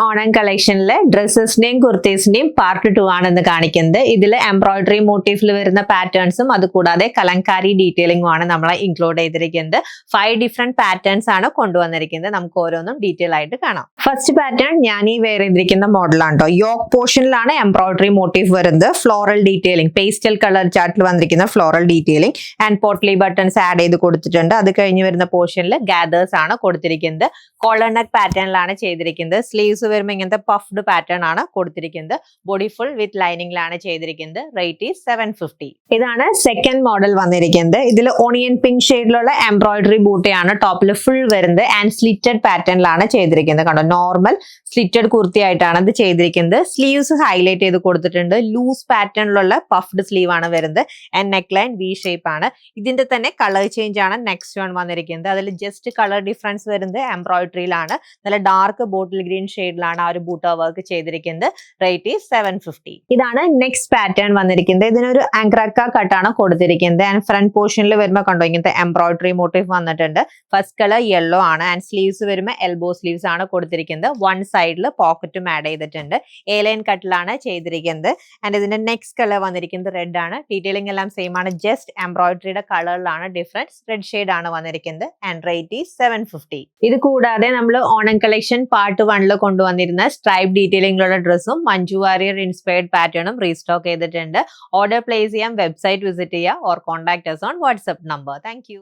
Onam കളക്ഷനിലെ ഡ്രസ്സസിന്റെയും കുർത്തീസിന്റെയും part 2 ആണെന്ന് കാണിക്കുന്നത്. ഇതിൽ എംബ്രോയിഡറി മോട്ടീഫിൽ വരുന്ന പാറ്റേൺസും അതുകൂടാതെ കലങ്കാരി ഡീറ്റെയിലിംഗും ആണ് നമ്മൾ ഇൻക്ലൂഡ് ചെയ്തിരിക്കുന്നത്. 5 ഡിഫറെന്റ് പാറ്റേൺസ് ആണ് കൊണ്ടുവന്നിരിക്കുന്നത്. നമുക്ക് ഓരോന്നും ഡീറ്റെയിൽ ആയിട്ട് കാണാം. ഫസ്റ്റ് പാറ്റേൺ ഞാൻ ഈ വെയർ ചെയ്തിരിക്കുന്ന മോഡലാണ് കേട്ടോ. യോക്ക് പോർഷനിലാണ് എംബ്രോയിഡറി മോട്ടീഫ് വരുന്നത്. ഫ്ലോറൽ ഡീറ്റെയിലിംഗ്, പേസ്റ്റൽ കളർ ചാർട്ടിൽ വന്നിരിക്കുന്ന floral detailing and potli buttons add ചെയ്ത് കൊടുത്തിട്ടുണ്ട്. അത് കഴിഞ്ഞ് വരുന്ന പോർഷനിൽ ഗാദേഴ്സ് ആണ് കൊടുത്തിരിക്കുന്നത്. കോളർ നെക്ക് പാറ്റേണിലാണ് ചെയ്തിരിക്കുന്നത്. സ്ലീവ്സ് വരുമ്പോൾ ഇങ്ങനത്തെ പഫ്ഡ് പാറ്റേൺ ആണ് കൊടുത്തിരിക്കുന്നത്. ബോഡി ഫുൾ വിത്ത് ലൈനിങ്ങിലാണ് ചെയ്തിരിക്കുന്നത്. Rate is 750. ഇതാണ് സെക്കൻഡ് മോഡൽ വന്നിരിക്കുന്നത്. ഇതിൽ ഓണിയൻ പിങ്ക് ഷെയ്ഡിലുള്ള എംബ്രോയിഡറി ബൂട്ടയാണ് ടോപ്പിൽ ഫുൾ വരുന്നത് ആൻഡ് സ്ലിറ്റഡ് പാറ്റേണിലാണ് ചെയ്തിരിക്കുന്നത്. കണ്ടോ, നോർമൽ സ്ലിറ്റഡ് കുർത്തി ആയിട്ടാണ് ഇത് ചെയ്തിരിക്കുന്നത്. സ്ലീവ്സ് ഹൈലൈറ്റ് ചെയ്ത് കൊടുത്തിട്ടുണ്ട്. ലൂസ് പാറ്റേണിലുള്ള പഫ്ഡ് സ്ലീവ് ആണ് വരുന്നത് and neck line V shape ആണ്. ഇതിന്റെ തന്നെ കളർ ചേഞ്ച് ആണ് നെക്സ്റ്റ് വൺ വന്നിരിക്കുന്നത്. അതിൽ ജസ്റ്റ് കളർ ഡിഫറൻസ് വരുന്നത് എംബ്രോയിഡറിയിലാണ്. നല്ല ഡാർക്ക് ബോട്ടിൽ ഗ്രീൻ ഷെയ്ഡിലാണ് ആ ഒരു ബൂട്ട വർക്ക് ചെയ്തിരിക്കുന്നത്. Rate is 750. ഇതാണ് നെക്സ്റ്റ് പാറ്റേൺ വന്നിരിക്കുന്നത്. ഇതിനൊരു ആങ്ക്രാക്ക കട്ടാണ് കൊടുത്തിരിക്കുന്നത് ആൻഡ് ഫ്രണ്ട് പോർഷനിൽ വരുമ്പോൾ കണ്ടോ ഇങ്ങനത്തെ എംബ്രോയിഡറി മോട്ടീഫ് വന്നിട്ടുണ്ട്. ഫസ്റ്റ് കളർ യെല്ലോ ആണ് ആൻഡ് സ്ലീവ്സ് വരുമ്പോൾ എൽബോ സ്ലീവ്സ് ആണ് കൊടുത്തിരിക്കുന്നത്. വൺ സൈഡിൽ പോക്കറ്റും ആഡ് ചെയ്തിട്ടുണ്ട്. എ ലൈൻ കട്ടിലാണ് ചെയ്തിരിക്കുന്നത് ആൻഡ് ഇതിന്റെ നെക്സ്റ്റ് കളർ വന്നിരിക്കുന്നത് റെഡ് ആണ്. ഡീറ്റെയിലിംഗ് എല്ലാം സെയിം ആണ്. ജസ്റ്റ് എംബ്രോയിഡറിയുടെ കളറിലാണ് ഡിഫറൻസ്. റെഡ് ഷെയ്ഡ് ആണ് വന്നിരിക്കുന്നത് ആൻഡ് റേറ്റ് ഈസ് 750. ഇത് കൂടാതെ നമ്മൾ ഓണം കളക്ഷൻ പാർട്ട് 1 കൊണ്ടുവന്നിരുന്ന സ്ട്രൈപ്പ് ഡീറ്റെയിലിംഗിലുള്ള ഡ്രസ്സും മഞ്ജു വാര്യർ ഇൻസ്പയർഡ് പാറ്റേണും റീസ്റ്റോക്ക് ചെയ്തിട്ടുണ്ട്. ഓർഡർ പ്ലേസ് ചെയ്യാൻ വെബ്സൈറ്റ് വിസിറ്റ് ചെയ്യുക or contact us on WhatsApp number. Thank you.